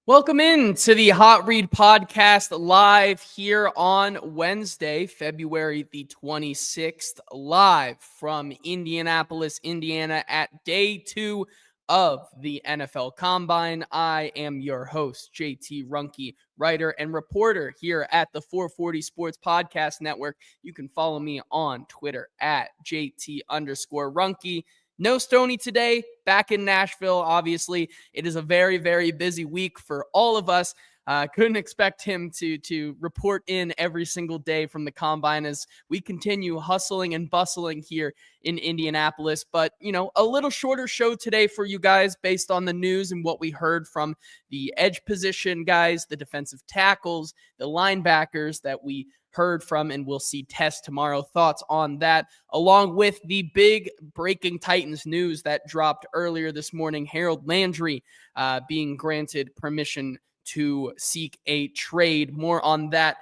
Welcome in to the Hot Read Podcast live here on Wednesday, February the 26th, live from Indianapolis, Indiana at day 2 of the NFL Combine. I am your host, JT Ruhnke, writer and reporter here at the 440 Sports Podcast Network. You can follow me on Twitter at JT_Ruhnke. No Stoney today, back in Nashville, obviously. It is a very, very busy week for all of us. Couldn't expect him to report in every single day from the Combine as we continue hustling and bustling here in Indianapolis. But, a little shorter show today for you guys based on the news and what we heard from the edge position guys, the defensive tackles, the linebackers that we heard from, and we'll see test tomorrow. Thoughts on that, along with the big breaking Titans news that dropped earlier this morning. Harold Landry being granted permission to seek a trade. More on that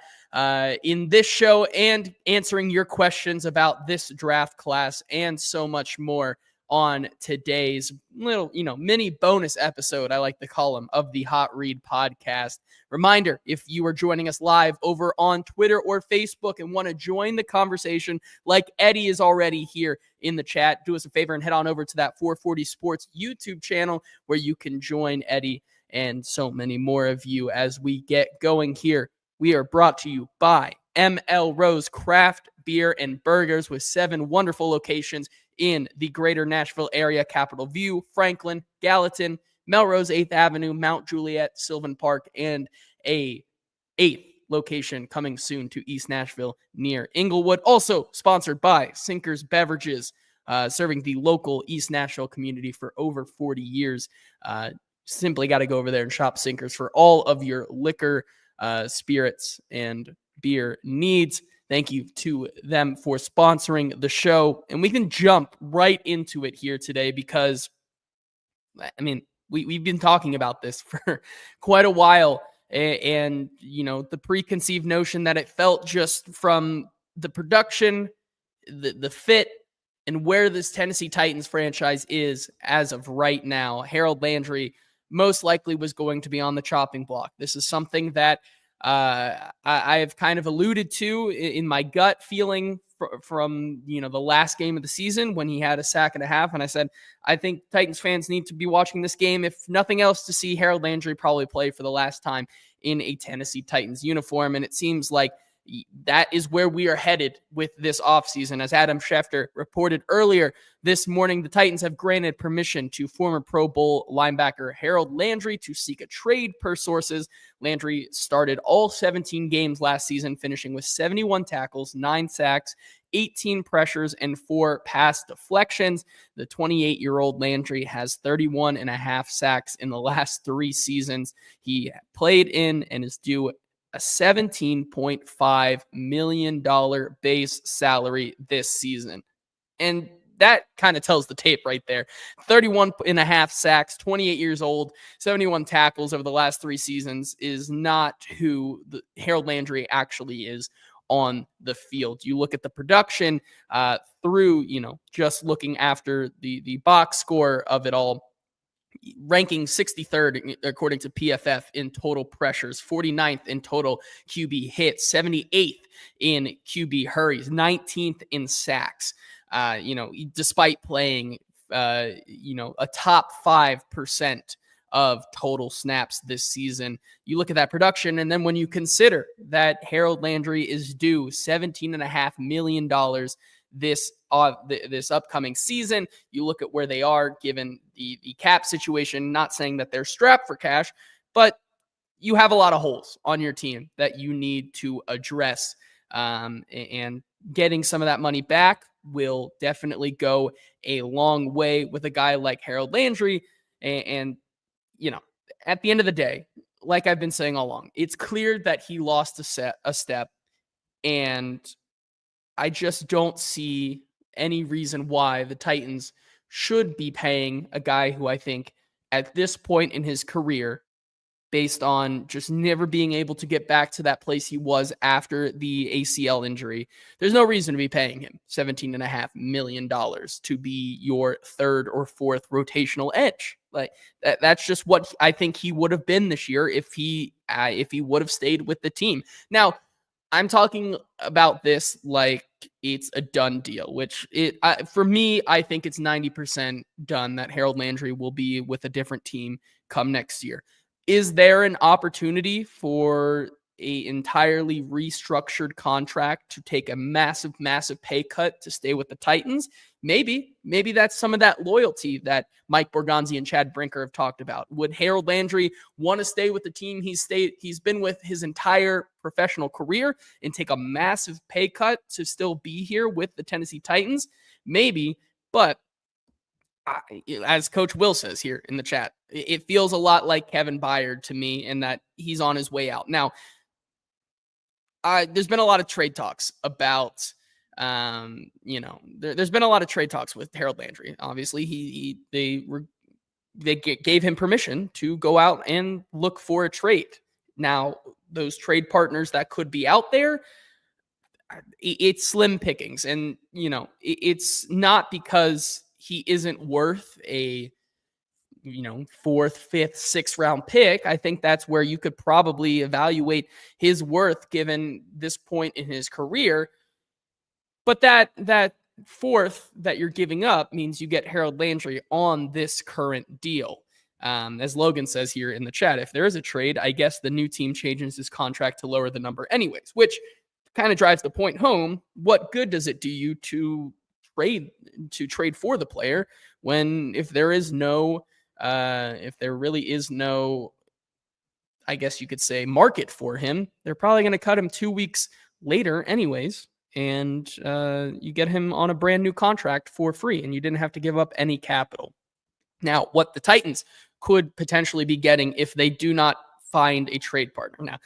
in this show, and answering your questions about this draft class and so much more on today's little, mini bonus episode, I like to call them, of the Hot Read Podcast. Reminder, if you are joining us live over on Twitter or Facebook and want to join the conversation like Eddie is already here in the chat, do us a favor and head on over to that 440 Sports YouTube channel where you can join Eddie and so many more of you as we get going here. We are brought to you by ML Rose Craft Beer and Burgers with 7 wonderful locations in the greater Nashville area: Capitol View, Franklin, Gallatin, Melrose, 8th Avenue, Mount Juliet, Sylvan Park, and a 8th location coming soon to East Nashville near Inglewood. Also sponsored by Sinkers Beverages, serving the local East Nashville community for over 40 years. Simply got to go over there and shop Sinkers for all of your liquor, spirits, and beer needs. Thank you to them for sponsoring the show. And we can jump right into it here today because, we've been talking about this for quite a while. And, the preconceived notion that it felt just from the production, the fit, and where this Tennessee Titans franchise is as of right now, Harold Landry most likely was going to be on the chopping block. This is something that I have kind of alluded to in my gut feeling from the last game of the season when he had a sack and a half. And I said, I think Titans fans need to be watching this game, if nothing else, to see Harold Landry probably play for the last time in a Tennessee Titans uniform. And it seems like that is where we are headed with this offseason. As Adam Schefter reported earlier this morning, the Titans have granted permission to former Pro Bowl linebacker Harold Landry to seek a trade per sources. Landry started all 17 games last season, finishing with 71 tackles, 9 sacks, 18 pressures, and 4 pass deflections. The 28-year-old Landry has 31 and a half sacks in the last 3 seasons he played in and is due a $17.5 million base salary this season. And that kind of tells the tape right there. 31 and a half sacks, 28 years old, 71 tackles over the last 3 seasons is not who Harold Landry actually is on the field. You look at the production through, just looking after the box score of it all, ranking 63rd according to PFF in total pressures, 49th in total QB hits, 78th in QB hurries, 19th in sacks. Despite playing, a top 5% of total snaps this season. You look at that production, and then when you consider that Harold Landry is due $17.5 million this upcoming season, you look at where they are given the cap situation. Not saying that they're strapped for cash, but you have a lot of holes on your team that you need to address, and getting some of that money back will definitely go a long way with a guy like Harold Landry. And at the end of the day, like I've been saying all along, it's clear that he lost a step, and I just don't see any reason why the Titans should be paying a guy who I think at this point in his career based on just never being able to get back to that place he was after the ACL injury. There's no reason to be paying him $17.5 million to be your third or fourth rotational edge. Like that's just what I think he would have been this year if he would have stayed with the team. Now, I'm talking about this like it's a done deal, which for me, I think it's 90% done that Harold Landry will be with a different team come next year. Is there an opportunity for a entirely restructured contract to take a massive, massive pay cut to stay with the Titans? Maybe that's some of that loyalty that Mike Borgonzi and Chad Brinker have talked about. Would Harold Landry want to stay with the team he's been with his entire professional career and take a massive pay cut to still be here with the Tennessee Titans? Maybe, but as Coach Will says here in the chat, it feels a lot like Kevin Byard to me in that he's on his way out. Now, there's been a lot of trade talks about, there's been a lot of trade talks with Harold Landry. Obviously, they gave him permission to go out and look for a trade. Now, those trade partners that could be out there, it's slim pickings. And, it's not because he isn't worth a, fourth, fifth, sixth round pick. I think that's where you could probably evaluate his worth given this point in his career. But that fourth that you're giving up means you get Harold Landry on this current deal. As Logan says here in the chat, if there is a trade, I guess the new team changes his contract to lower the number anyways, which kind of drives the point home. What good does it do you to trade for the player when if there really is no, I guess you could say, market for him, they're probably going to cut him 2 weeks later anyways, and you get him on a brand new contract for free, and you didn't have to give up any capital. Now, what the Titans could potentially be getting if they do not find a trade partner. Now,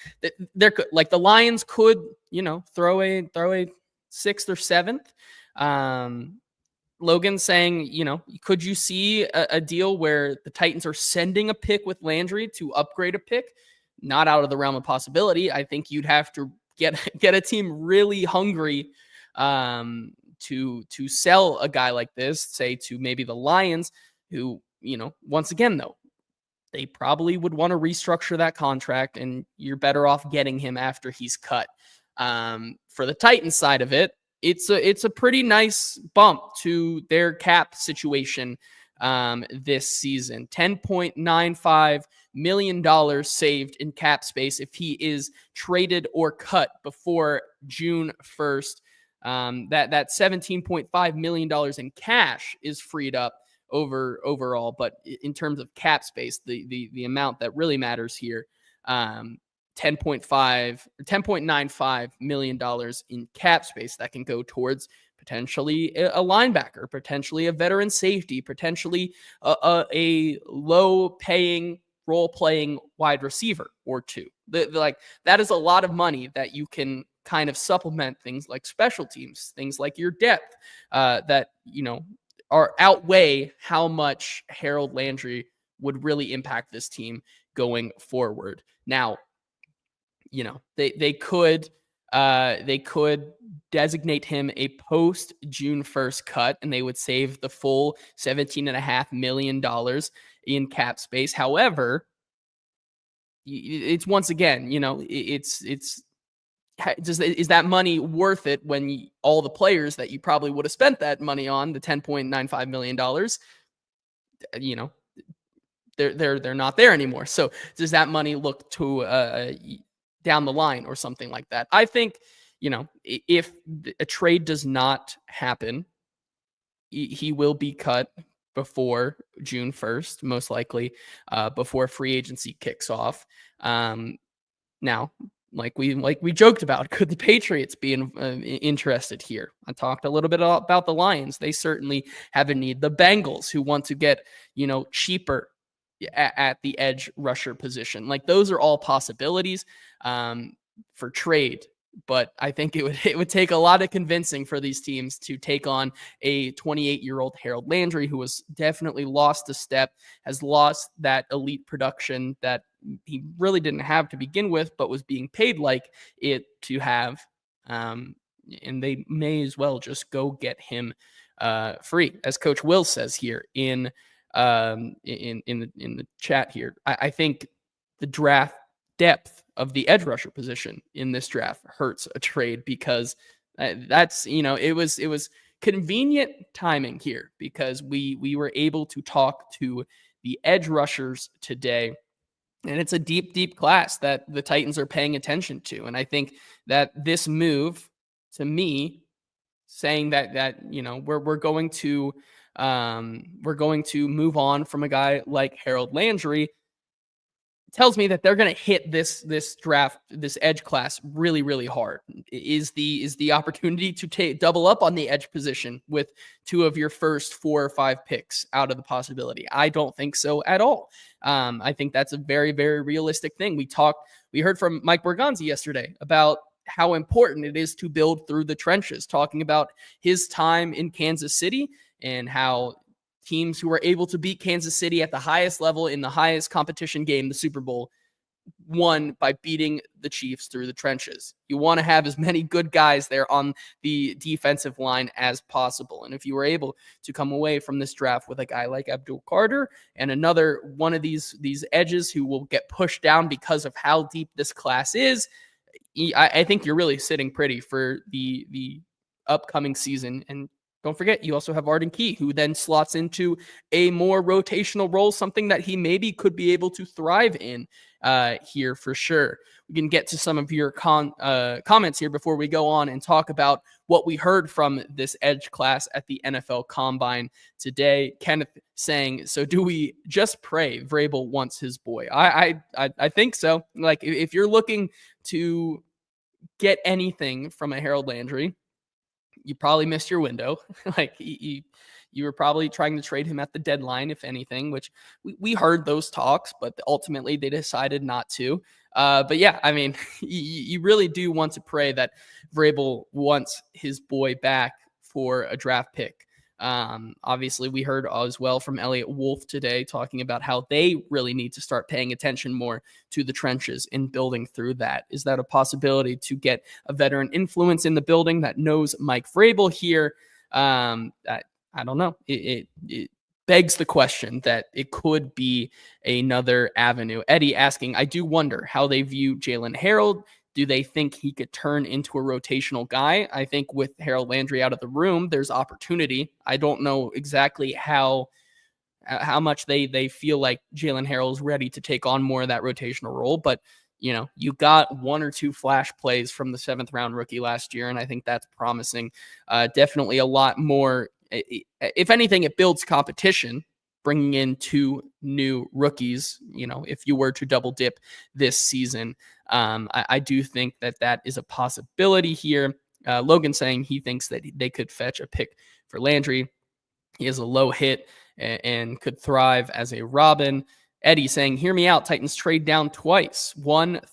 the Lions could, throw a sixth or seventh. Logan saying, could you see a deal where the Titans are sending a pick with Landry to upgrade a pick? Not out of the realm of possibility. I think you'd have to get a team really hungry to sell a guy like this, say to maybe the Lions, who, once again, though, they probably would want to restructure that contract, and you're better off getting him after he's cut. For the Titans side of it, it's a pretty nice bump to their cap situation this season. $10.95 million saved in cap space if he is traded or cut before June 1st. That $17.5 million in cash is freed up overall, but in terms of cap space, the amount that really matters here, $10.95 million in cap space that can go towards potentially a linebacker, potentially a veteran safety, potentially a low-paying, role-playing wide receiver or two. That is a lot of money that you can kind of supplement things like special teams, things like your depth that outweigh how much Harold Landry would really impact this team going forward. Now, they could designate him a post June 1st cut, and they would save the full $17.5 million in cap space. However, it's once again, is that money worth it when all the players that you probably would have spent that money on, the $10.95 million, they're not there anymore. So does that money look to down the line or something like that? I think, if a trade does not happen, he will be cut before June 1st, most likely, before free agency kicks off. Now, like we joked about, could the Patriots be interested here? I talked a little bit about the Lions. They certainly have a need. The Bengals, who want to get, cheaper at the edge rusher position. Like, those are all possibilities for trade. But I think it would take a lot of convincing for these teams to take on a 28-year-old Harold Landry, who has definitely lost a step, has lost that elite production that he really didn't have to begin with, but was being paid like it to have. Um, and they may as well just go get him free, as Coach Will says here in the chat here. I think the draft depth of the edge rusher position in this draft hurts a trade because that's it was convenient timing here because we were able to talk to the edge rushers today, and it's a deep class that the Titans are paying attention to. And I think that this move, to me, saying that we're going to move on from a guy like Harold Landry, tells me that they're going to hit this draft, this edge class really hard. Is the opportunity to double up on the edge position with two of your first 4 or 5 picks out of the possibility? I don't think so at all. I think that's a very realistic thing. We heard from Mike Borgonzi yesterday about how important it is to build through the trenches, talking about his time in Kansas City and how teams who were able to beat Kansas City at the highest level in the highest competition game, the Super Bowl, won by beating the Chiefs through the trenches. You want to have as many good guys there on the defensive line as possible. And if you were able to come away from this draft with a guy like Abdul Carter and another one of these edges who will get pushed down because of how deep this class is, I think you're really sitting pretty for the upcoming season. And don't forget, you also have Arden Key, who then slots into a more rotational role, something that he maybe could be able to thrive in here for sure. We can get to some of your comments here before we go on and talk about what we heard from this edge class at the NFL Combine today. Kenneth saying, so do we just pray Vrabel wants his boy? I think so. Like, if you're looking to get anything from a Harold Landry, you probably missed your window. Like you were probably trying to trade him at the deadline, if anything, which we heard those talks, but ultimately they decided not to. But yeah, I mean, you really do want to pray that Vrabel wants his boy back for a draft pick. Obviously, we heard as well from Elliot Wolf today talking about how they really need to start paying attention more to the trenches in building through that. Is that a possibility to get a veteran influence in the building that knows Mike Vrabel here? I don't know. It begs the question that it could be another avenue. Eddie asking, I do wonder how they view Jalen Harold. Do they think he could turn into a rotational guy? I think with Harold Landry out of the room, there's opportunity. I don't know exactly how much they feel like Jalen Harold is ready to take on more of that rotational role. But, you got 1 or 2 flash plays from the 7th round rookie last year, and I think that's promising. Definitely a lot more. If anything, it builds competition, bringing in 2 new rookies, if you were to double dip this season. I do think that is a possibility here. Logan saying he thinks that they could fetch a pick for Landry. He has a low hit and could thrive as a Robin. Eddie saying, hear me out. Titans trade down twice, 1 to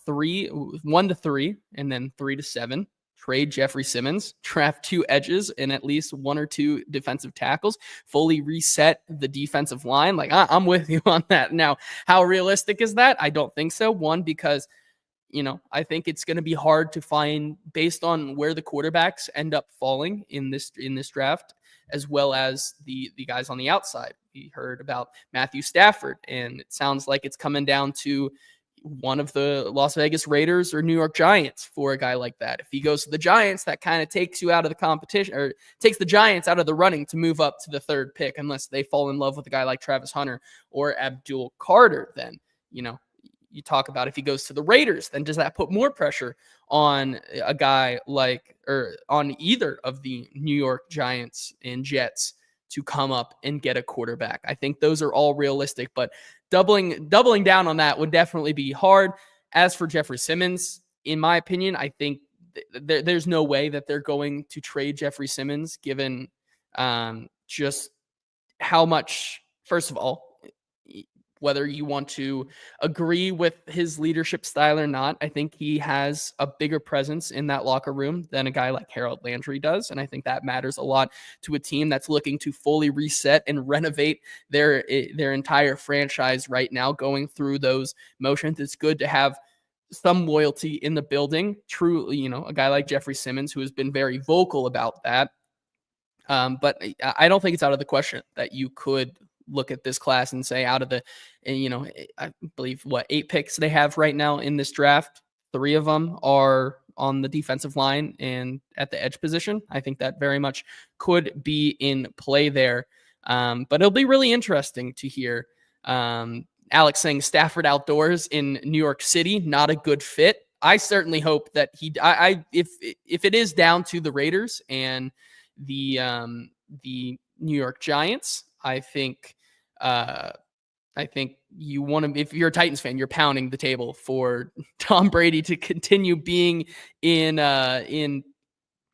3, and then 3 to 7. Trade Jeffrey Simmons, draft 2 edges and at least 1 or 2 defensive tackles, fully reset the defensive line. Like, I'm with you on that. Now, how realistic is that? I don't think so. One, because I think it's going to be hard to find based on where the quarterbacks end up falling in this draft, as well as the guys on the outside. We heard about Matthew Stafford, and it sounds like it's coming down to one of the Las Vegas Raiders or New York Giants for a guy like that. If he goes to the Giants, that kind of takes you out of the competition, or takes the Giants out of the running to move up to the 3rd pick, unless they fall in love with a guy like Travis Hunter or Abdul Carter. Then, you talk about if he goes to the Raiders, then does that put more pressure on a guy like, or on either of the New York Giants and Jets to come up and get a quarterback? I think those are all realistic, but doubling down on that would definitely be hard. As for Jeffrey Simmons, in my opinion, I think there's no way that they're going to trade Jeffrey Simmons, given just how much, first of all, Whether you want to agree with his leadership style or not, I think he has a bigger presence in that locker room than a guy like Harold Landry does. And I think that matters a lot to a team that's looking to fully reset and renovate their entire franchise right now, going through those motions. It's good to have some loyalty in the building. Truly, a guy like Jeffrey Simmons, who has been very vocal about that. But I don't think it's out of the question that you could look at this class and say, out of the, I believe 8 picks they have right now in this draft, 3 of them are on the defensive line and at the edge position. I think that very much could be in play there. But it'll be really interesting to hear Alex saying Stafford outdoors in New York City, not a good fit. I certainly hope that if it is down to the Raiders and the New York Giants, I think you want to, if you're a Titans fan, you're pounding the table for Tom Brady to continue being in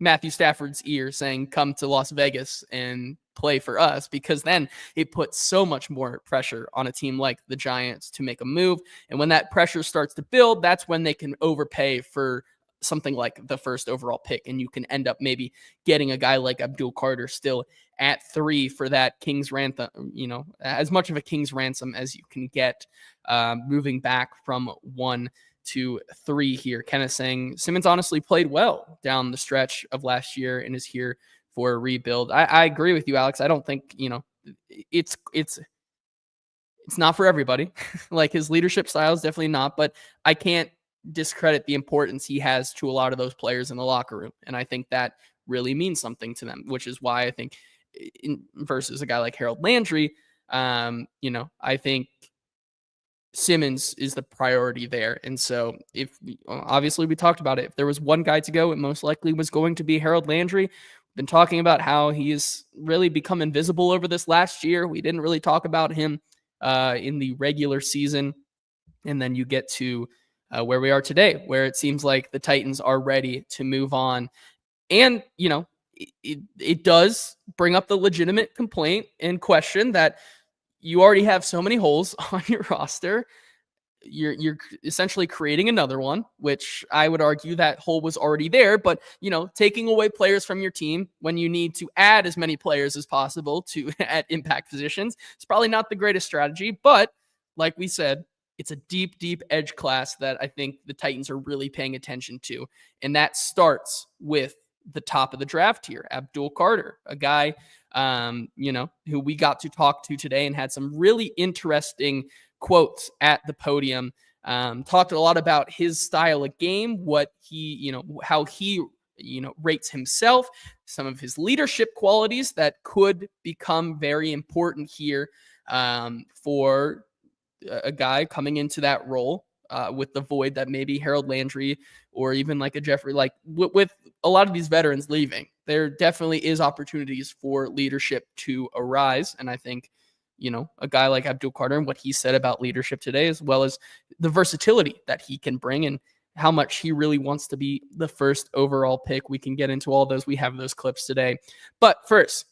Matthew Stafford's ear saying, come to Las Vegas and play for us, because then it puts so much more pressure on a team like the Giants to make a move. And when that pressure starts to build, that's when they can overpay for something like the first overall pick. And you can end up maybe getting a guy like Abdul Carter still at 3 for that King's ransom, as much of a King's ransom as you can get, moving back from 1 to 3 here. Kenneth saying Simmons honestly played well down the stretch of last year and is here for a rebuild. I agree with you, Alex. I don't think, it's not for everybody. Like, his leadership style is definitely not, but I can't discredit the importance he has to a lot of those players in the locker room. And I think that really means something to them, which is why I think versus a guy like Harold Landry, I think Simmons is the priority there. And so obviously we talked about it, if there was one guy to go, it most likely was going to be Harold Landry. We've been talking about how he's really become invisible over this last year. We didn't really talk about him in the regular season. And then you get to where we are today, where it seems like the Titans are ready to move on. And, it does bring up the legitimate complaint and question that you already have so many holes on your roster. You're essentially creating another one, which I would argue that hole was already there. But, taking away players from your team when you need to add as many players as possible to at impact positions, it's probably not the greatest strategy. But like we said, it's a deep, deep edge class that I think the Titans are really paying attention to. And that starts with the top of the draft here, Abdul Carter, a guy, who we got to talk to today and had some really interesting quotes at the podium. Talked a lot about his style of game, what he, how he, rates himself, some of his leadership qualities that could become very important here for a guy coming into that role with the void that maybe Harold Landry or even like a Jeffrey, like with a lot of these veterans leaving, there definitely is opportunities for leadership to arise. And I think, a guy like Abdul Carter and what he said about leadership today, as well as the versatility that he can bring and how much he really wants to be the first overall pick. We can get into all those. We have those clips today. But first,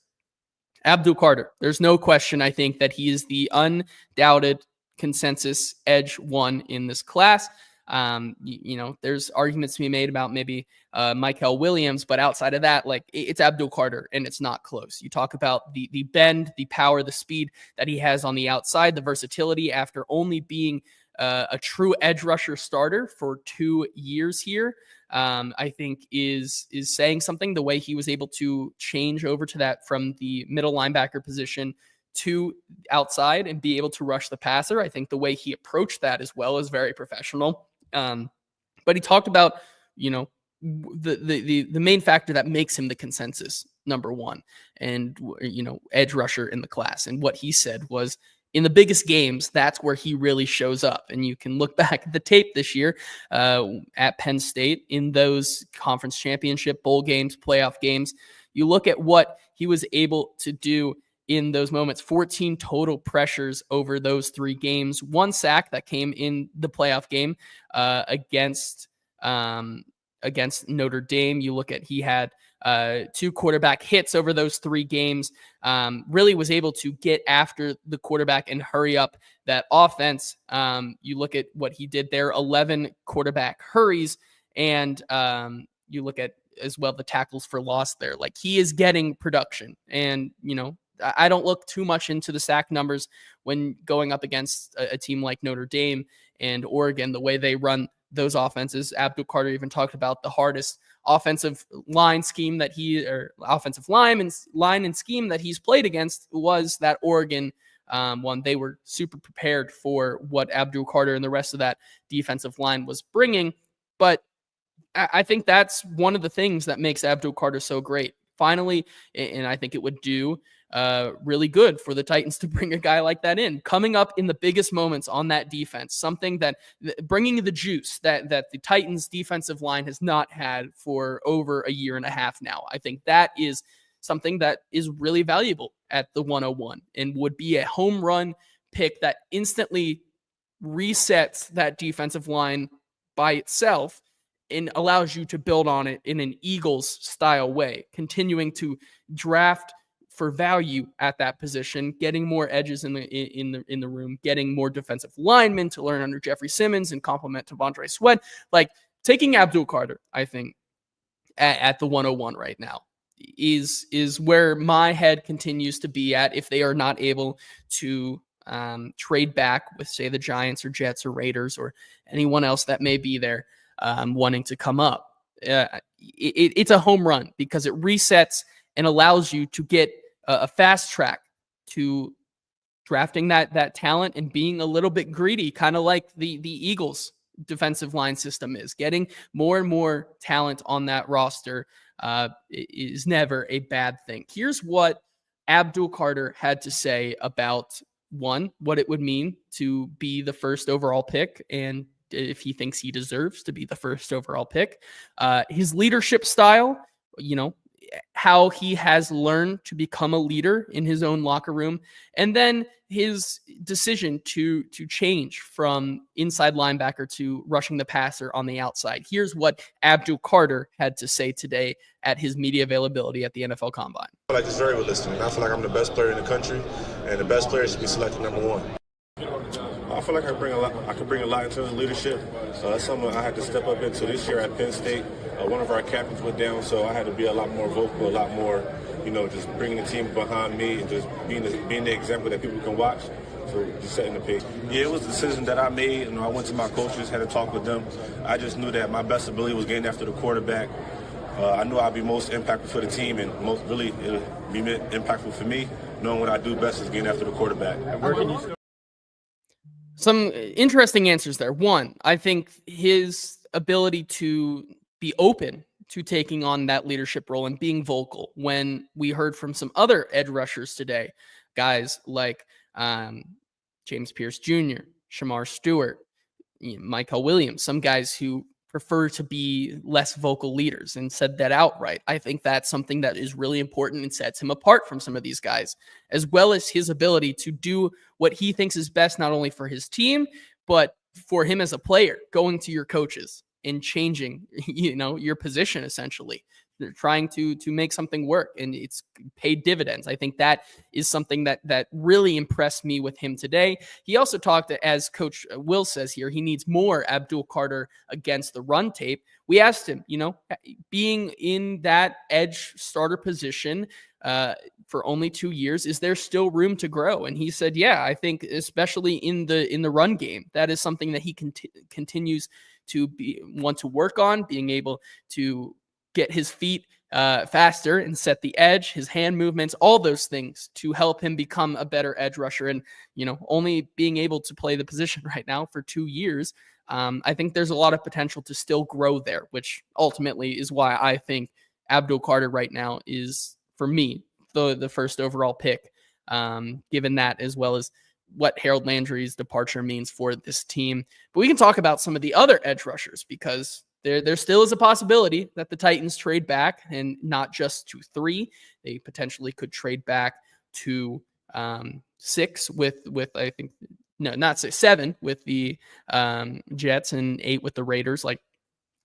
Abdul Carter, there's no question, I think, that he is the undoubted consensus edge 1 in this class. There's arguments to be made about maybe Michael Williams, but outside of that, like, it's Abdul Carter, and it's not close. You talk about the bend, the power, the speed that he has on the outside, the versatility after only being a true edge rusher starter for 2 years here. I think is saying something. The way he was able to change over to that from the middle linebacker position to outside and be able to rush the passer. I think the way he approached that as well is very professional. But he talked about, the main factor that makes him the consensus number 1 and, edge rusher in the class. And what he said was, in the biggest games, that's where he really shows up. And you can look back at the tape this year at Penn State in those conference championship, bowl games, playoff games. You look at what he was able to do in those moments. 14 total pressures over those 3 games, 1 sack that came in the playoff game against Notre Dame. You look at, he had 2 quarterback hits over those 3 games. Really was able to get after the quarterback and hurry up that offense. You look at what he did there, 11 quarterback hurries, and you look at as well the tackles for loss there. Like, he is getting production. And, I don't look too much into the sack numbers when going up against a team like Notre Dame and Oregon, the way they run those offenses. Abdul Carter even talked about the hardest offensive line scheme that offensive line and scheme that he's played against was that Oregon one. They were super prepared for what Abdul Carter and the rest of that defensive line was bringing. But I think that's one of the things that makes Abdul Carter so great. Finally, and I think it would do really good for the Titans to bring a guy like that in, coming up in the biggest moments on that defense, something that bringing the juice that the Titans defensive line has not had for over a year and a half now. I think that is something that is really valuable at the 101 and would be a home run pick that instantly resets that defensive line by itself and allows you to build on it in an Eagles style way, continuing to draft for value at that position, getting more edges in the room, getting more defensive linemen to learn under Jeffrey Simmons and complement T'Vondre Sweat. Like, taking Abdul Carter, I think, at the 101 right now is where my head continues to be at if they are not able to trade back with, say, the Giants or Jets or Raiders or anyone else that may be there wanting to come up. It's a home run because it resets and allows you to get a fast track to drafting that talent and being a little bit greedy, kind of like the Eagles defensive line system is. Getting more and more talent on that roster is never a bad thing. Here's what Abdul Carter had to say about, one, what it would mean to be the first overall pick and if he thinks he deserves to be the first overall pick, his leadership style, how he has learned to become a leader in his own locker room, and then his decision to change from inside linebacker to rushing the passer on the outside. Here's what Abdul Carter had to say today at his media availability at the NFL Combine. I feel like it's very realistic. I feel like I'm the best player in the country, and the best player should be selected number 1. I feel like I can bring a lot in terms of leadership. That's something I had to step up into this year at Penn State. One of our captains went down, so I had to be a lot more vocal, a lot more, just bringing the team behind me and just being the example that people can watch. So just setting the pace. Yeah, it was a decision that I made. I went to my coaches, had a talk with them. I just knew that my best ability was getting after the quarterback. I knew I'd be most impactful for the team, and it would be impactful for me, knowing what I do best is getting after the quarterback. And where can you Some interesting answers there. One, I think his ability to be open to taking on that leadership role and being vocal, when we heard from some other edge rushers today, guys like James Pierce Jr., Shamar Stewart, Michael Williams, some guys who prefer to be less vocal leaders and said that outright. I think that's something that is really important and sets him apart from some of these guys, as well as his ability to do what he thinks is best, not only for his team, but for him as a player, going to your coaches and changing, your position essentially. They're trying to make something work, and it's paid dividends. I think that is something that really impressed me with him today. He also talked, as Coach Will says here, he needs more Abdul Carter against the run tape. We asked him, being in that edge starter position for only 2 years, is there still room to grow? And he said, yeah, I think especially in the run game, that is something that he continues to want to work on, being able to get his feet faster and set the edge, his hand movements, all those things to help him become a better edge rusher. And, only being able to play the position right now for 2 years, I think there's a lot of potential to still grow there, which ultimately is why I think Abdul Carter right now is, for me, the first overall pick, given that, as well as what Harold Landry's departure means for this team. But we can talk about some of the other edge rushers, because there still is a possibility that the Titans trade back, and not just to 3. They potentially could trade back to 6 with I think, no, not 6, 7 with the Jets and 8 with the Raiders. Like,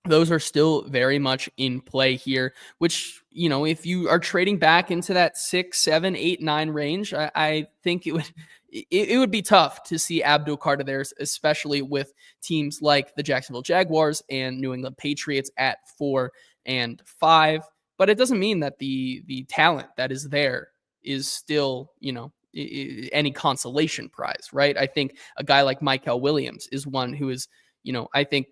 those are still very much in play here, which, if you are trading back into that 6, 7, 8, 9 range, I think it would be tough to see Abdul Carter there, especially with teams like the Jacksonville Jaguars and New England Patriots at 4 and 5. But it doesn't mean that the talent that is there is still, any consolation prize, right? I think a guy like Michael Williams is one who is, I think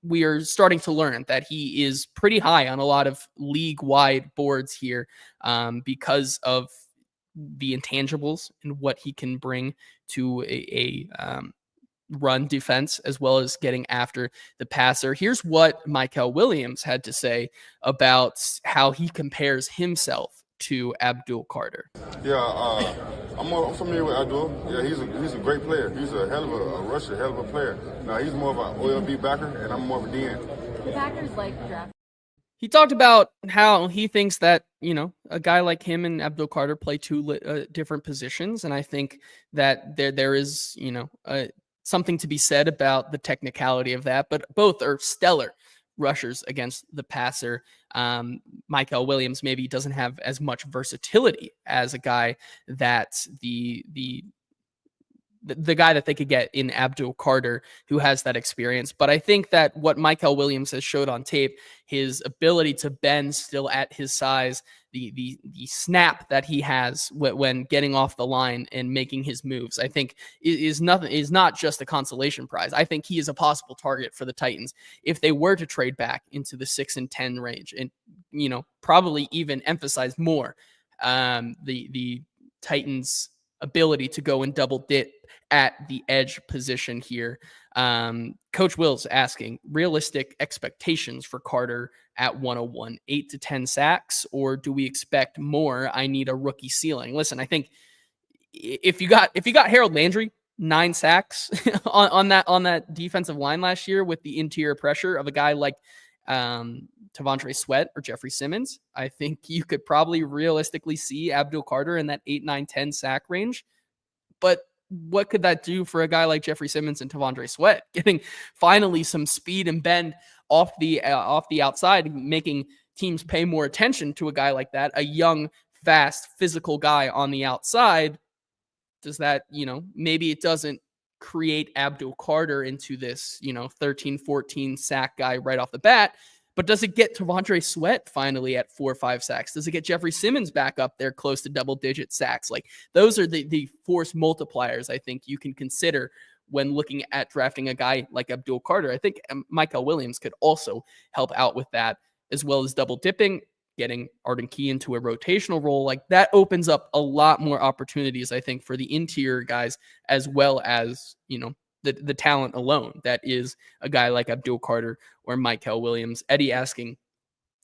we are starting to learn that he is pretty high on a lot of league-wide boards here, because of the intangibles and what he can bring to a run defense, as well as getting after the passer. Here's what Michael Williams had to say about how he compares himself to Abdul Carter. Yeah, I'm familiar with Abdul. Yeah, he's a great player. He's a hell of a rusher, hell of a player. Now, he's more of an OLB backer, and I'm more of a DN. The Packers like the draft. He talked about how he thinks that, a guy like him and Abdul Carter play two different positions. And I think that there is, something to be said about the technicality of that, but both are stellar rushers against the passer. Michael Williams maybe doesn't have as much versatility as a guy that the guy that they could get in Abdul Carter, who has that experience. But I think that what Michael Williams has showed on tape, his ability to bend still at his size, the snap that he has when getting off the line and making his moves, I think is not just a consolation prize. I think he is a possible target for the Titans if they were to trade back into the 6 and 10 range, and probably even emphasize more the Titans' ability to go and double dip at the edge position here. Coach Will's asking realistic expectations for Carter at 101, 8 to 10 sacks, or do we expect more? I need a rookie ceiling. Listen, I think if you got Harold Landry 9 sacks on that defensive line last year with the interior pressure of a guy like Tavondre Sweat or Jeffrey Simmons, I think you could probably realistically see Abdul Carter in that 8, 9, 10 sack range. But what could that do for a guy like Jeffrey Simmons and Tavondre Sweat? Getting finally some speed and bend off the outside, making teams pay more attention to a guy like that, a young, fast, physical guy on the outside. Does that, maybe it doesn't create Abdul Carter into this, 13, 14 sack guy right off the bat. But does it get Tavondre Sweat finally at 4 or 5 sacks? Does it get Jeffrey Simmons back up there close to double-digit sacks? Like, those are the force multipliers I think you can consider when looking at drafting a guy like Abdul Carter. I think Michael Williams could also help out with that, as well as double dipping, getting Arden Key into a rotational role. Like, that opens up a lot more opportunities, I think, for the interior guys, as well as, the talent alone that is a guy like Abdul Carter or Michael Williams. Eddie asking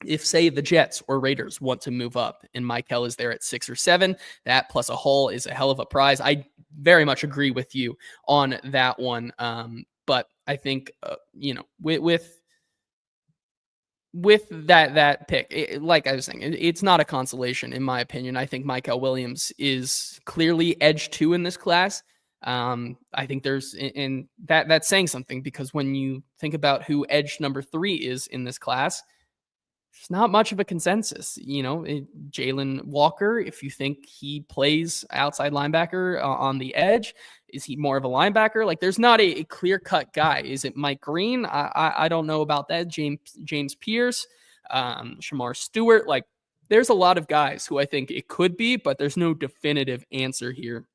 if, say, the Jets or Raiders want to move up and Michael is there at 6 or 7, that plus a haul is a hell of a prize. I very much agree with you on that one. But I think, with that pick, like I was saying, it's not a consolation in my opinion. I think Michael Williams is clearly edge 2 in this class. I think and that's saying something, because when you think about who edge number 3 is in this class, there's not much of a consensus. Jalen Walker, if you think he plays outside linebacker on the edge, is he more of a linebacker? Like, there's not a clear-cut guy. Is it Mike Green? I don't know about that. James Pierce, Shamar Stewart. Like, there's a lot of guys who I think it could be, but there's no definitive answer here.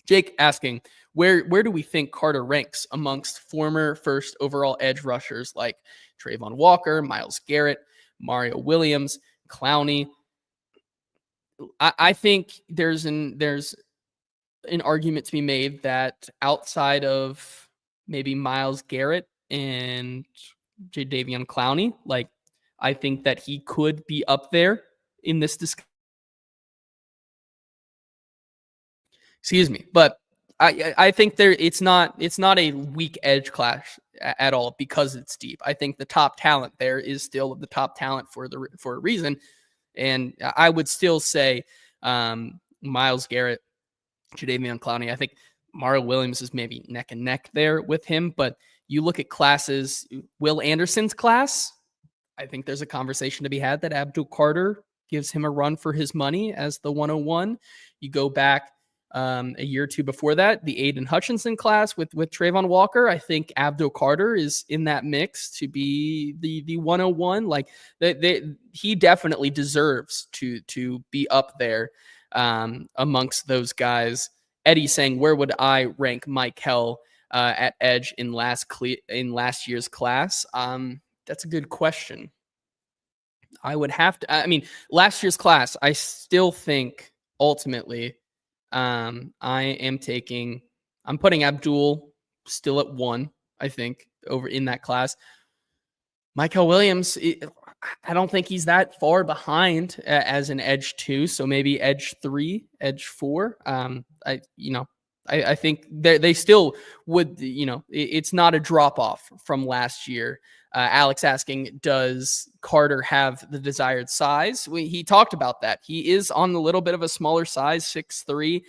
Jake asking, where do we think Carter ranks amongst former first overall edge rushers like Trayvon Walker, Myles Garrett, Mario Williams, Clowney? I think there's an argument to be made that outside of maybe Myles Garrett and Jadeveon Clowney, like, I think that he could be up there in this discussion. Excuse me, but I think it's not a weak edge clash at all because it's deep. I think the top talent there is still the top talent for a reason, and I would still say Myles Garrett, Jadeveon Clowney. I think Mario Williams is maybe neck and neck there with him, but You look at classes, Will Anderson's class, I think there's a conversation to be had that Abdul Carter gives him a run for his money as the 101. You go back a year or two before that, the Aiden Hutchinson class with Trayvon Walker. I think Abdul Carter is in that mix to be the 101. Like he definitely deserves to be up there amongst those guys. Eddie saying, where would I rank Mike Hell at edge in last year's class? That's a good question. I would have to. I mean, last year's class, I still think ultimately, I'm putting Abdul still at 1. I think over in that class. Michael Williams, I don't think he's that far behind as an edge 2. So maybe edge 3, edge 4. I think they still would, it's not a drop off from last year. Alex asking, does Carter have the desired size? He talked about that. He is on a little bit of a smaller size, 6'3".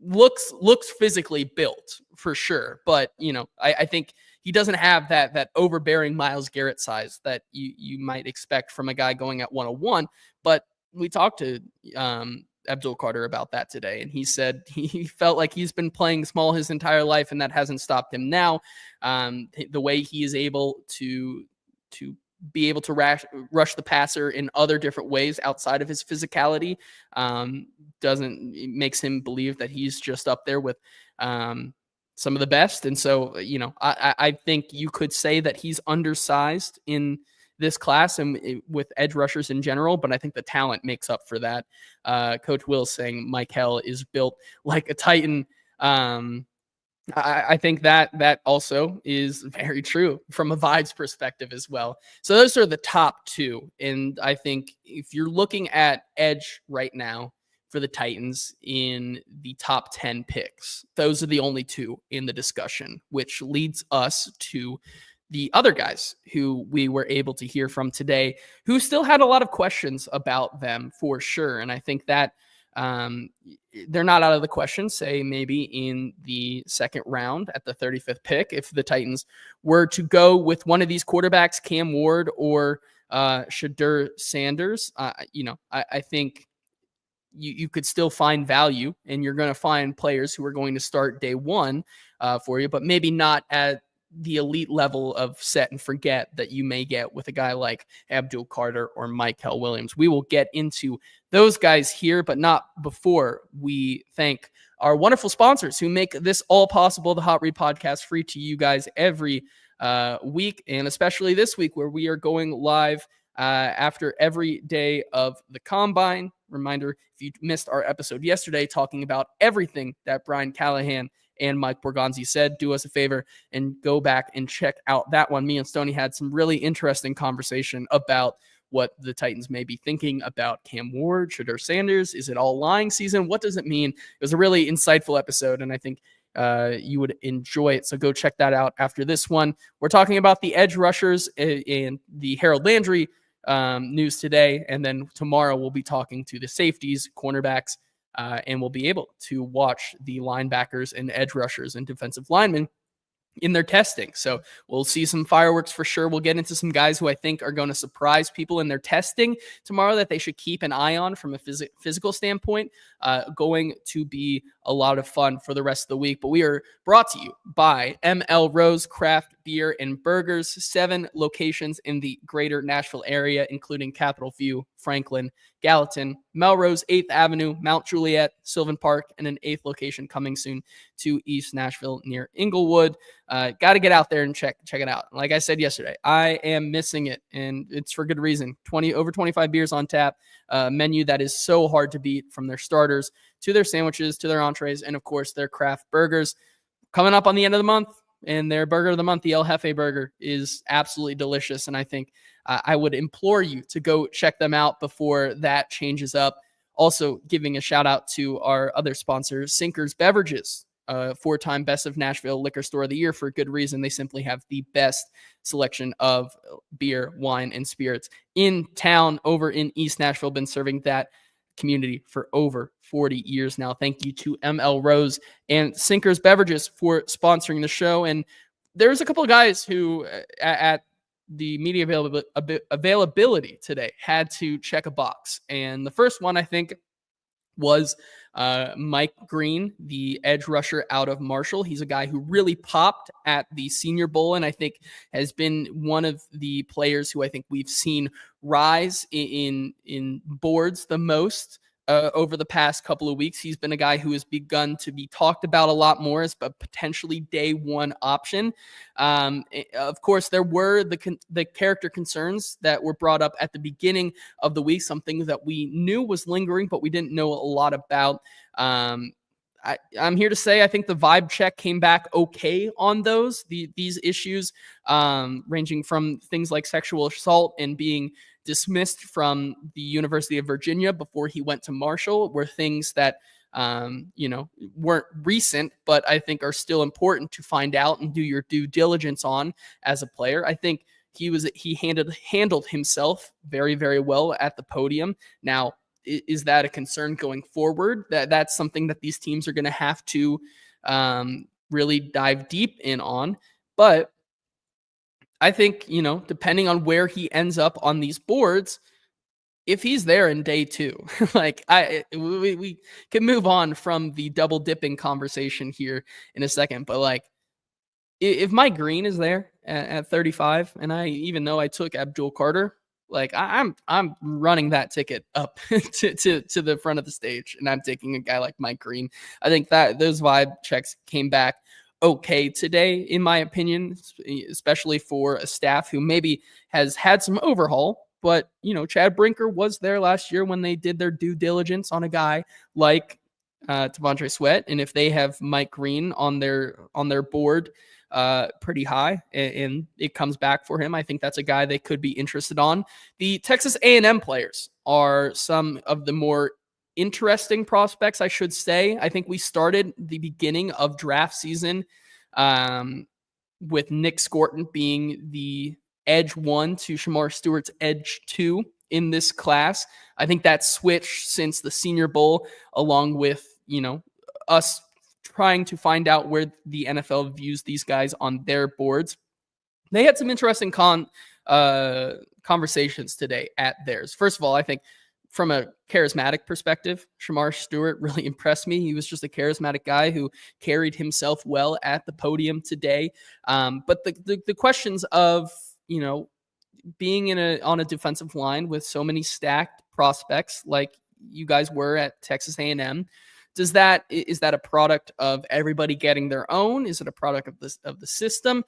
Looks physically built for sure. But, I think he doesn't have that overbearing Myles Garrett size that you might expect from a guy going at 101. But we talked to Abdul Carter about that today, and he said he felt like he's been playing small his entire life, and that hasn't stopped him now. The way he is able to be able to rush the passer in other different ways outside of his physicality makes him believe that he's just up there with some of the best. And so, I think you could say that he's undersized in this class and with edge rushers in general, but I think the talent makes up for that. Coach Will saying Mike Hell is built like a Titan. I think that also is very true from a vibes perspective as well. So those are the top 2. And I think if you're looking at edge right now for the Titans in the top 10 picks, those are the only 2 in the discussion, which leads us to the other guys who we were able to hear from today, who still had a lot of questions about them for sure. And I think that they're not out of the question, say maybe in the second round at the 35th pick, if the Titans were to go with one of these quarterbacks, Cam Ward or Shadur Sanders. I think you could still find value, and you're going to find players who are going to start day one for you, but maybe not at the elite level of set and forget that you may get with a guy like Abdul Carter or Michael Williams. We will get into those guys here, but not before we thank our wonderful sponsors who make this all possible. The Hot Read Podcast, free to you guys every week, and especially this week where we are going live after every day of the Combine. Reminder, if you missed our episode yesterday talking about everything that Brian Callahan and Mike Borgonzi said, do us a favor and go back and check out that one. Me and Stoney had some really interesting conversation about what the Titans may be thinking about Cam Ward, Shadur Sanders. Is it all lying season? What does it mean? It was a really insightful episode, and I think you would enjoy it. So go check that out after this one. We're talking about the edge rushers and the Harold Landry news today. And then tomorrow we'll be talking to the safeties, cornerbacks, and we'll be able to watch the linebackers and edge rushers and defensive linemen in their testing. So we'll see some fireworks for sure. We'll get into some guys who I think are going to surprise people in their testing tomorrow that they should keep an eye on from a physical standpoint. Going to be a lot of fun for the rest of the week. But we are brought to you by ML Rose Craft Beer and Burgers, 7 locations in the greater Nashville area, including Capitol View, Franklin, Gallatin, Melrose, 8th Avenue, Mount Juliet, Sylvan Park, and an 8th location coming soon to East Nashville near Inglewood. Got to get out there and check it out. Like I said yesterday, I am missing it, and it's for good reason. Over 25 beers on tap, menu that is so hard to beat, from their starters to their sandwiches to their entrees, and of course their craft burgers. Coming up on the end of the month, and their burger of the month, the El Jefe burger, is absolutely delicious. And I think I would implore you to go check them out before that changes up. Also giving a shout out to our other sponsor, Sinkers Beverages, 4-time Best of Nashville Liquor Store of the Year for good reason. They simply have the best selection of beer, wine, and spirits in town over in East Nashville. Been serving that community for over 40 years now. Thank you to ML Rose and Sinkers Beverages for sponsoring the show. And there's a couple of guys who at the media availability today had to check a box. And the first one, I think, was Mike Green, the edge rusher out of Marshall. He's a guy who really popped at the Senior Bowl, and I think has been one of the players who I think we've seen rise in boards the most over the past couple of weeks. He's been a guy who has begun to be talked about a lot more as a potentially day one option. Of course, there were the character concerns that were brought up at the beginning of the week, something that we knew was lingering, but we didn't know a lot about. I'm here to say I think the vibe check came back okay on these issues, ranging from things like sexual assault and being dismissed from the University of Virginia before he went to Marshall, were things that weren't recent, but I think are still important to find out and do your due diligence on as a player. I think he handled himself very, very well at the podium. Now, is that a concern going forward? That's something that these teams are going to have to really dive deep in on. But I think, depending on where he ends up on these boards, if he's there in day two, we can move on from the double dipping conversation here in a second. But if Mike Green is there at 35, and even though I took Abdul Carter, I'm running that ticket up to the front of the stage, and I'm taking a guy like Mike Green. I think that those vibe checks came back okay today, in my opinion, especially for a staff who maybe has had some overhaul. But, Chad Brinker was there last year when they did their due diligence on a guy like T'Vondre Sweat. And if they have Mike Green on their board pretty high and it comes back for him, I think that's a guy they could be interested on. The Texas A&M players are some of the more interesting prospects, I should say. I think we started the beginning of draft season with Nick Scorton being the edge 1 to Shamar Stewart's edge 2 in this class. I think that switched since the Senior Bowl, along with, us trying to find out where the NFL views these guys on their boards. They had some interesting conversations today at theirs. First of all, I think from a charismatic perspective, Shamar Stewart really impressed me. He was just a charismatic guy who carried himself well at the podium today. But the questions of, being on a defensive line with so many stacked prospects like you guys were at Texas A&M, is that a product of everybody getting their own? Is it a product of the system?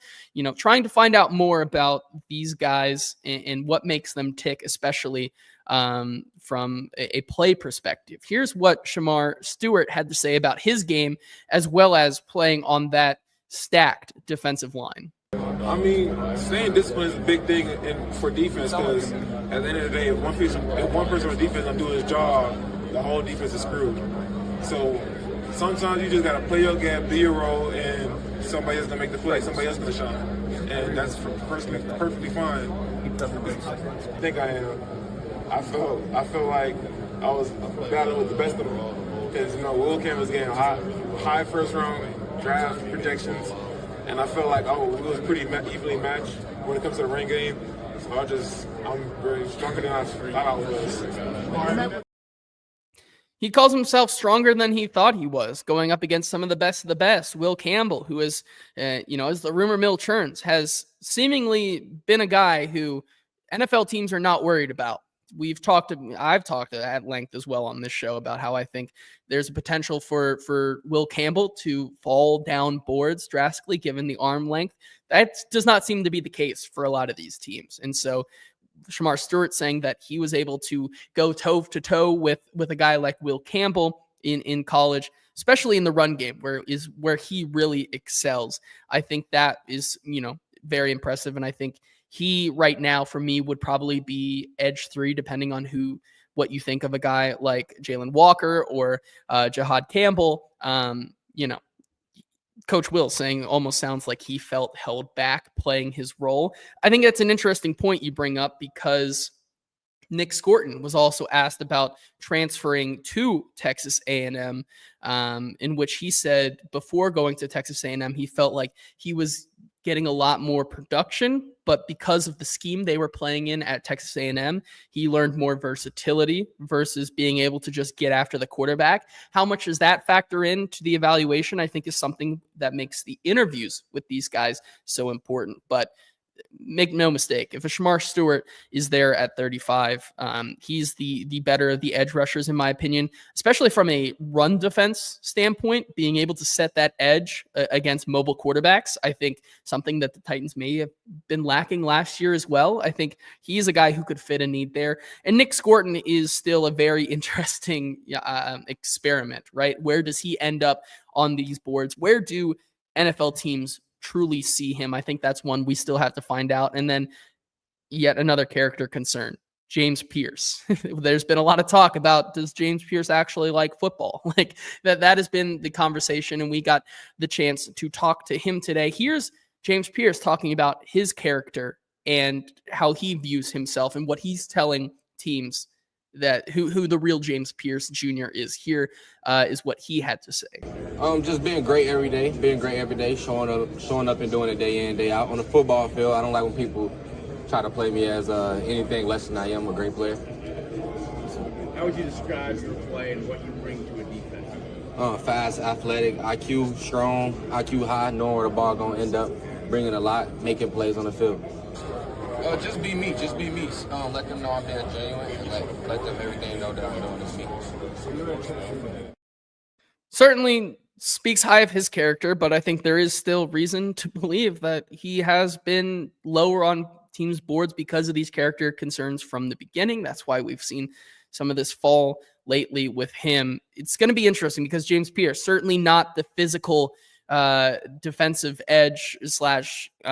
Trying to find out more about these guys and what makes them tick, especially from a play perspective. Here's what Shamar Stewart had to say about his game, as well as playing on that stacked defensive line. I mean, staying disciplined is a big thing for defense, because at the end of the day, if one person on defense don't do his job, the whole defense is screwed. So sometimes you just got to play your game, do your role, and somebody else going to make the play, somebody else going to shine. And that's perfectly fine. I think I am. I feel like I was battling with the best of them, because Will Campbell was getting high first round draft projections, and I felt like it was pretty evenly matched when it comes to the rain game. So I'm very stronger than I thought I was. He calls himself stronger than he thought he was, going up against some of the best of the best. Will Campbell, who is, as the rumor mill churns, has seemingly been a guy who NFL teams are not worried about. I've talked at length as well on this show about how I think there's a potential for Will Campbell to fall down boards drastically given the arm length. That does not seem to be the case for a lot of these teams. And so Shamar Stewart saying that he was able to go toe to toe with a guy like Will Campbell in college, especially in the run game, where he really excels. I think that is, very impressive. And I think he right now for me would probably be edge 3, depending on what you think of a guy like Jalen Walker or Jahad Campbell. Coach Will saying almost sounds like he felt held back playing his role. I think that's an interesting point you bring up, because Nick Scorton was also asked about transferring to Texas A&M, in which he said before going to Texas A&M, he felt like he was getting a lot more production, but because of the scheme they were playing in at Texas A&M, he learned more versatility versus being able to just get after the quarterback. How much does that factor into the evaluation? I think is something that makes the interviews with these guys so important. But make no mistake, if a Shamar Stewart is there at 35, he's the better of the edge rushers, in my opinion, especially from a run defense standpoint, being able to set that edge against mobile quarterbacks. I think something that the Titans may have been lacking last year as well. I think he's a guy who could fit a need there. And Nick Scorton is still a very interesting experiment, right? Where does he end up on these boards? Where do NFL teams truly see him? I think that's one we still have to find out. And then yet another character concern, James Pierce. There's been a lot of talk about, does James Pierce actually like football? Like that has been the conversation, and we got the chance to talk to him today. Here's James Pierce talking about his character and how he views himself and what he's telling teams that who the real James Pierce Jr. is. Here is what he had to say. Just being great every day, showing up and doing it day in, day out. On the football field, I don't like when people try to play me as anything less than I am. A great player. How would you describe your play and what you bring to a defense? Fast, athletic, IQ strong, IQ high, knowing where the ball gonna end up, bringing a lot, making plays on the field. Just be me. Let them know I'm being genuine, and let them everything know that I'm doing is me. Certainly speaks high of his character, but I think there is still reason to believe that he has been lower on teams' boards because of these character concerns from the beginning. That's why we've seen some of this fall lately with him. It's going to be interesting because James Pierce, certainly not the physical defensive edge /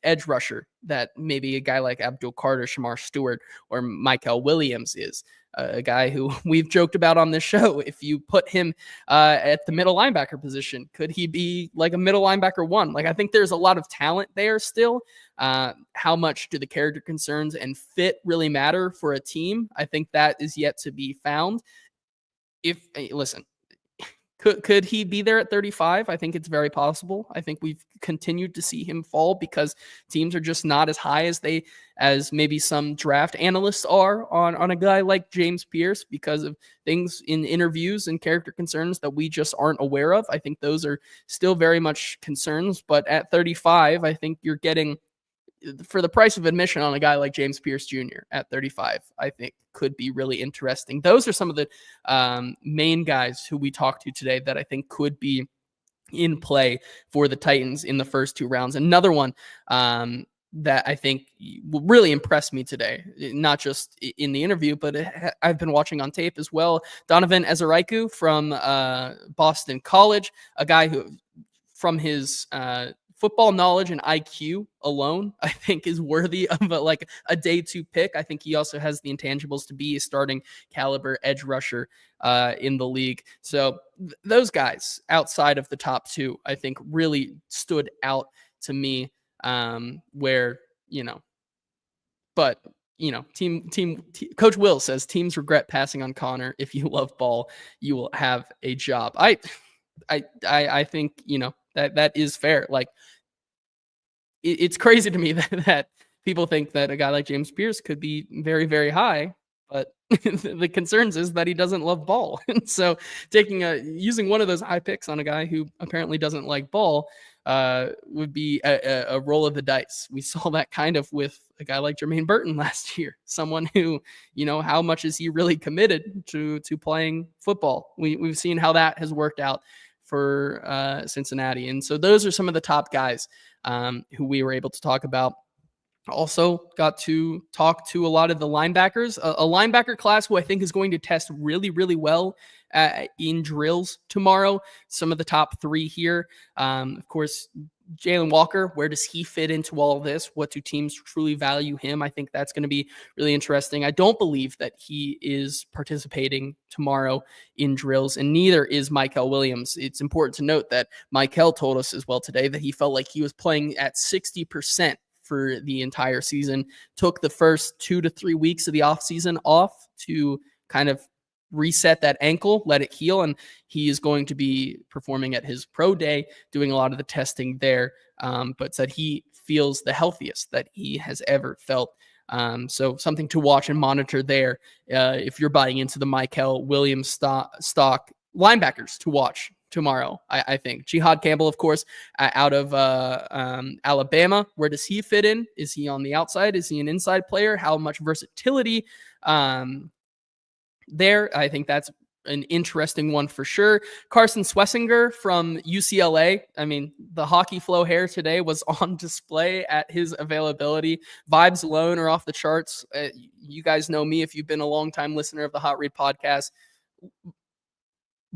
edge rusher that maybe a guy like Abdul Carter, Shamar Stewart, or Michael Williams is. A guy who we've joked about on this show. If you put him at the middle linebacker position, could he be like a middle linebacker one? Like, I think there's a lot of talent there still. How much do the character concerns and fit really matter for a team? I think that is yet to be found. Listen, could he be there at 35? I think it's very possible. I think we've continued to see him fall because teams are just not as high as maybe some draft analysts are on a guy like James Pierce because of things in interviews and character concerns that we just aren't aware of. I think those are still very much concerns, but at 35, I think you're getting, for the price of admission on a guy like James Pierce Jr. at 35, I think could be really interesting. Those are some of the main guys who we talked to today that I think could be in play for the Titans in the first two rounds. Another one that I think will really impress me today, not just in the interview, but I've been watching on tape as well. Donovan Ezeraiku from Boston College, a guy who, from his football knowledge and IQ alone, I think is worthy of a day two pick. I think he also has the intangibles to be a starting caliber edge rusher in the league. So those guys outside of the top two, I think really stood out to me where, Coach Will says teams regret passing on Connor. If you love ball, you will have a job. I think, that is fair. Like, it's crazy to me that people think that a guy like James Pierce could be very, very high, but the concerns is that he doesn't love ball. And so using one of those high picks on a guy who apparently doesn't like ball would be a roll of the dice. We saw that kind of with a guy like Jermaine Burton last year, someone who, how much is he really committed to playing football? We've seen how that has worked out for Cincinnati. And so those are some of the top guys who we were able to talk about. Also got to talk to a lot of the linebackers, a linebacker class who I think is going to test really, really well in drills tomorrow. Some of the top three here. Of course, Jalen Walker, where does he fit into all of this? What do teams truly value him? I think that's going to be really interesting. I don't believe that he is participating tomorrow in drills, and neither is Michael Williams. It's important to note that Michael told us as well today that he felt like he was playing at 60% for the entire season, took the first 2 to 3 weeks of the offseason off to kind of reset that ankle, let it heal, and he is going to be performing at his pro day, doing a lot of the testing there, but said he feels the healthiest that he has ever felt. So something to watch and monitor there if you're buying into the Michael Williams stock linebackers to watch tomorrow. I think Jihad Campbell, of course, out of Alabama. Where does he fit in? Is he on the outside? Is he an inside player? How much versatility there? I think that's an interesting one for sure. Carson Swessinger from UCLA. I mean, the hockey flow hair today was on display at his availability. Vibes alone are off the charts. You guys know me if you've been a long-time listener of the Hot Read podcast.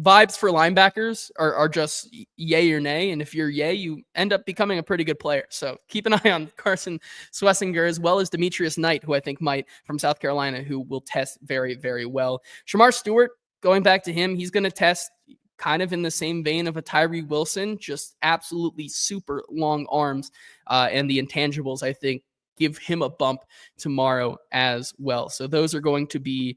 Vibes for linebackers are just yay or nay. And if you're yay, you end up becoming a pretty good player. So keep an eye on Carson Swessinger as well as Demetrius Knight, who I think might from South Carolina, who will test very, very well. Shamar Stewart, going back to him, he's going to test kind of in the same vein of a Tyree Wilson, just absolutely super long arms. And the intangibles, I think, give him a bump tomorrow as well. So those are going to be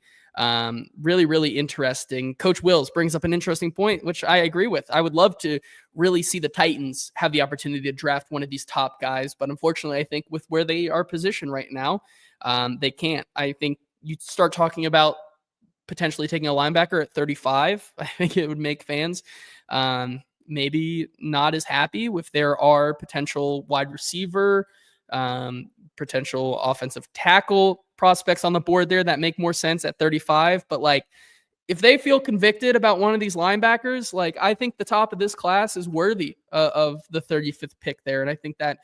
really, really interesting. Coach Wills brings up an interesting point, which I agree with. I would love to really see the Titans have the opportunity to draft one of these top guys, but unfortunately, I think with where they are positioned right now, they can't. I think you start talking about potentially taking a linebacker at 35. I think it would make fans maybe not as happy if there are potential wide receiver, potential offensive tackle prospects on the board there that make more sense at 35. But like, if they feel convicted about one of these linebackers, like I think the top of this class is worthy of the 35th pick there. And I think that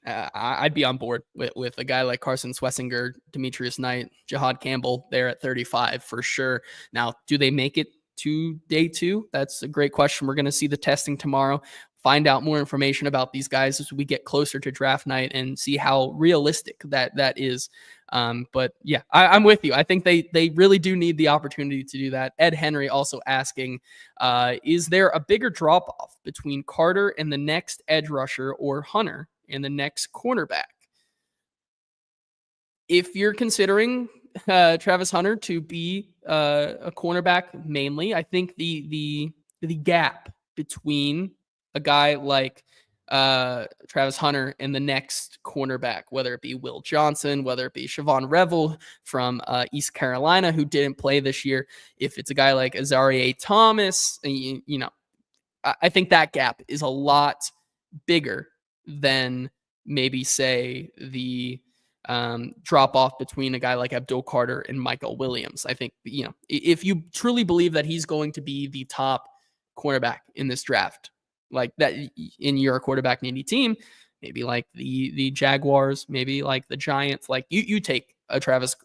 I'd be on board with a guy like Carson Swessinger, Demetrius Knight, Jihad Campbell there at 35 for sure. Now, do they make it to day 2? That's a great question. We're going to see the testing tomorrow, find out more information about these guys as we get closer to draft night and see how realistic that is. But yeah, I'm with you. I think they really do need the opportunity to do that. Ed Henry also asking, is there a bigger drop off between Carter and the next edge rusher or Hunter and the next cornerback? If you're considering Travis Hunter to be a cornerback mainly, I think the gap between a guy like Travis Hunter and the next cornerback, whether it be Will Johnson, whether it be Siobhan Revel from East Carolina, who didn't play this year, if it's a guy like Azareye'h Thomas, I think that gap is a lot bigger than maybe say the drop off between a guy like Abdul Carter and Michael Williams. I think, if you truly believe that he's going to be the top cornerback in this draft, like that in your quarterback needy team, maybe like the Jaguars, maybe like the Giants, like you take a Travis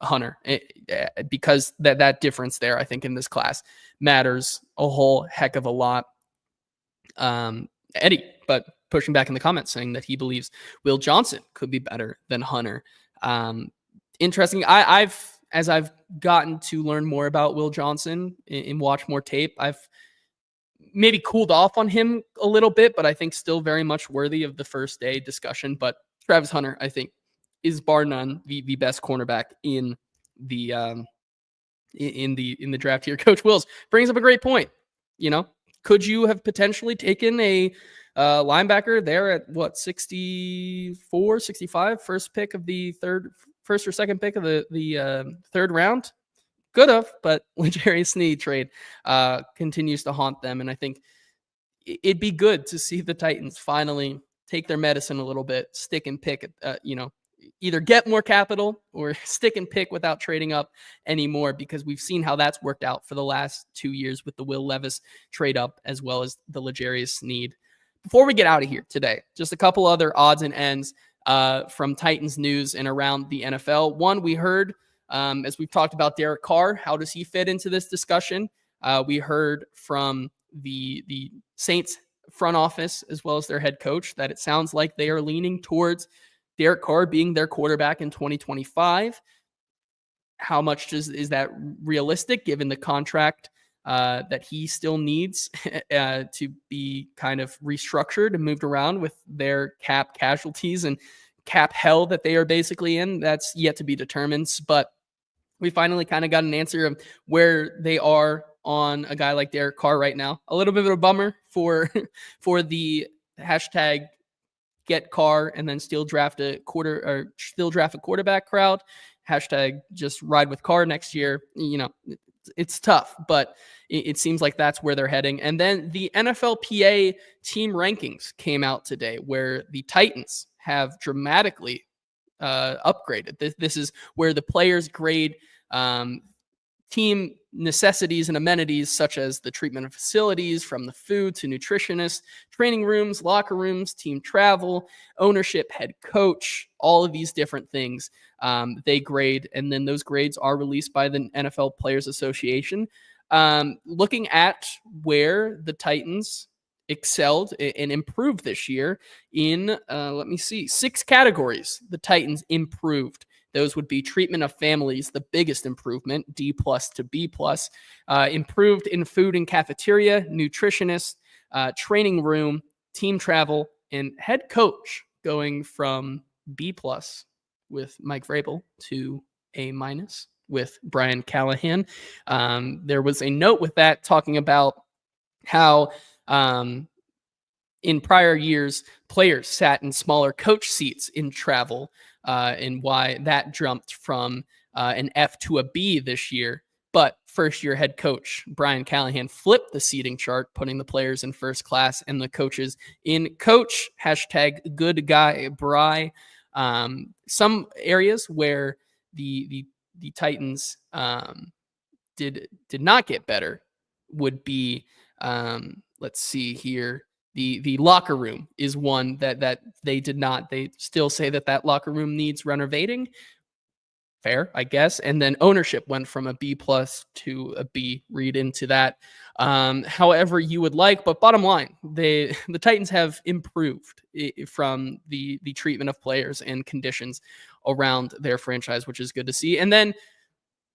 Hunter because that difference there, I think in this class matters a whole heck of a lot. Eddie, but pushing back in the comments saying that he believes Will Johnson could be better than Hunter. Interesting. As I've gotten to learn more about Will Johnson and watch more tape, I've maybe cooled off on him a little bit, but I think still very much worthy of the first day discussion. But Travis Hunter, I think, is bar none the best cornerback in the draft here. Coach Wills brings up a great point. Could you have potentially taken a linebacker there at 64, 65, first or second pick of the third round? Could have, but Jerry Sneed trade continues to haunt them. And I think it'd be good to see the Titans finally take their medicine a little bit, stick and pick, either get more capital or stick and pick without trading up anymore, because we've seen how that's worked out for the last 2 years with the Will Levis trade up as well as the L'Jarius Sneed. Before we get out of here today, just a couple other odds and ends from Titans news and around the NFL. One, we heard, as we've talked about Derek Carr, how does he fit into this discussion? We heard from the Saints front office as well as their head coach that it sounds like they are leaning towards Derek Carr being their quarterback in 2025. How much is that realistic given the contract that he still needs to be kind of restructured and moved around with their cap casualties and cap hell that they are basically in? That's yet to be determined. But we finally kind of got an answer of where they are on a guy like Derek Carr right now. A little bit of a bummer for the hashtag get Carr and then still draft a quarterback crowd. Hashtag just ride with Carr next year. It's tough, but it seems like that's where they're heading. And then the NFLPA team rankings came out today, where the Titans have dramatically upgraded. This is where the players grade team necessities and amenities, such as the treatment of facilities, from the food to nutritionists, training rooms, locker rooms, team travel, ownership, head coach, all of these different things they grade. And then those grades are released by the NFL Players Association. Looking at where the Titans excelled and improved this year in, 6 categories. The Titans improved. Those would be treatment of families, the biggest improvement, D+ to B+. Improved in food and cafeteria, nutritionist, training room, team travel, and head coach, going from B+ with Mike Vrabel to A- with Brian Callahan. There was a note with that talking about how in prior years, players sat in smaller coach seats in travel, and why that jumped from an F to a B this year. But first-year head coach Brian Callahan flipped the seating chart, putting the players in first class and the coaches in coach. Hashtag good guy Bry. Some areas where the Titans did not get better would be, let's see here. The locker room is one that they did not. They still say that locker room needs renovating. Fair, I guess. And then ownership went from a B+ to a B. Read into that however you would like. But bottom line, the Titans have improved from the treatment of players and conditions around their franchise, which is good to see. And then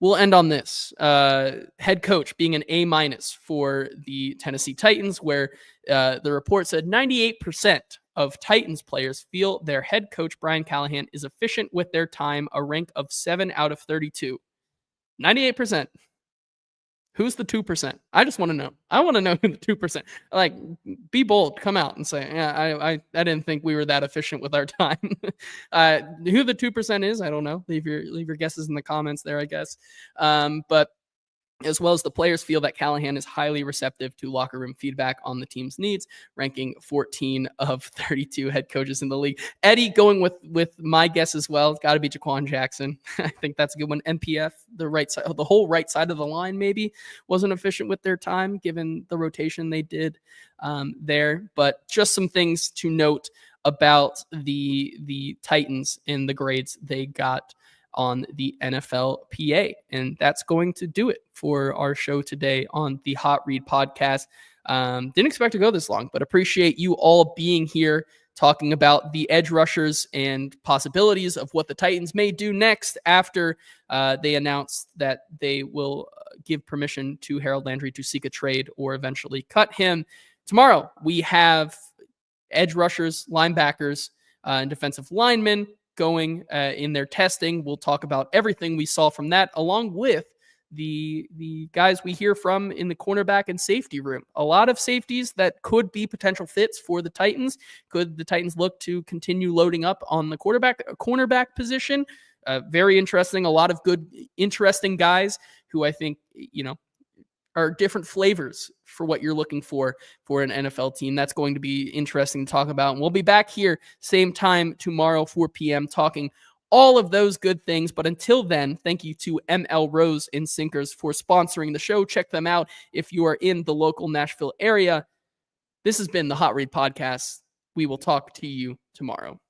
we'll end on this. Head coach being an A- for the Tennessee Titans, where the report said 98% of Titans players feel their head coach, Brian Callahan, is efficient with their time, a rank of 7 out of 32. 98%. Who's the 2%? I just want to know. I want to know who the 2%. Like, be bold. Come out and say, yeah, I didn't think we were that efficient with our time. Who the 2% is, I don't know. Leave your guesses in the comments there, I guess. But as well as the players feel that Callahan is highly receptive to locker room feedback on the team's needs, ranking 14 of 32 head coaches in the league. Eddie going with my guess as well. Got to be Jaquan Jackson. I think that's a good one. NPF, the right side, the whole right side of the line maybe wasn't efficient with their time given the rotation they did there. But just some things to note about the Titans and the grades they got on the NFLPA. And that's going to do it for our show today on the Hot Read podcast. Didn't expect to go this long, but appreciate you all being here talking about the edge rushers and possibilities of what the Titans may do next after they announce that they will give permission to Harold Landry to seek a trade or eventually cut him. Tomorrow, we have edge rushers, linebackers, and defensive linemen going in their testing. We'll talk about everything we saw from that, along with the guys we hear from in the cornerback and safety room. A lot of safeties that could be potential fits for the Titans. Could the Titans look to continue loading up on the cornerback position? Very interesting. A lot of good, interesting guys who I think, are different flavors for what you're looking for an NFL team. That's going to be interesting to talk about. And we'll be back here same time tomorrow, 4 p.m., talking all of those good things. But until then, thank you to ML Rose and Sinkers for sponsoring the show. Check them out if you are in the local Nashville area. This has been the Hot Read Podcast. We will talk to you tomorrow.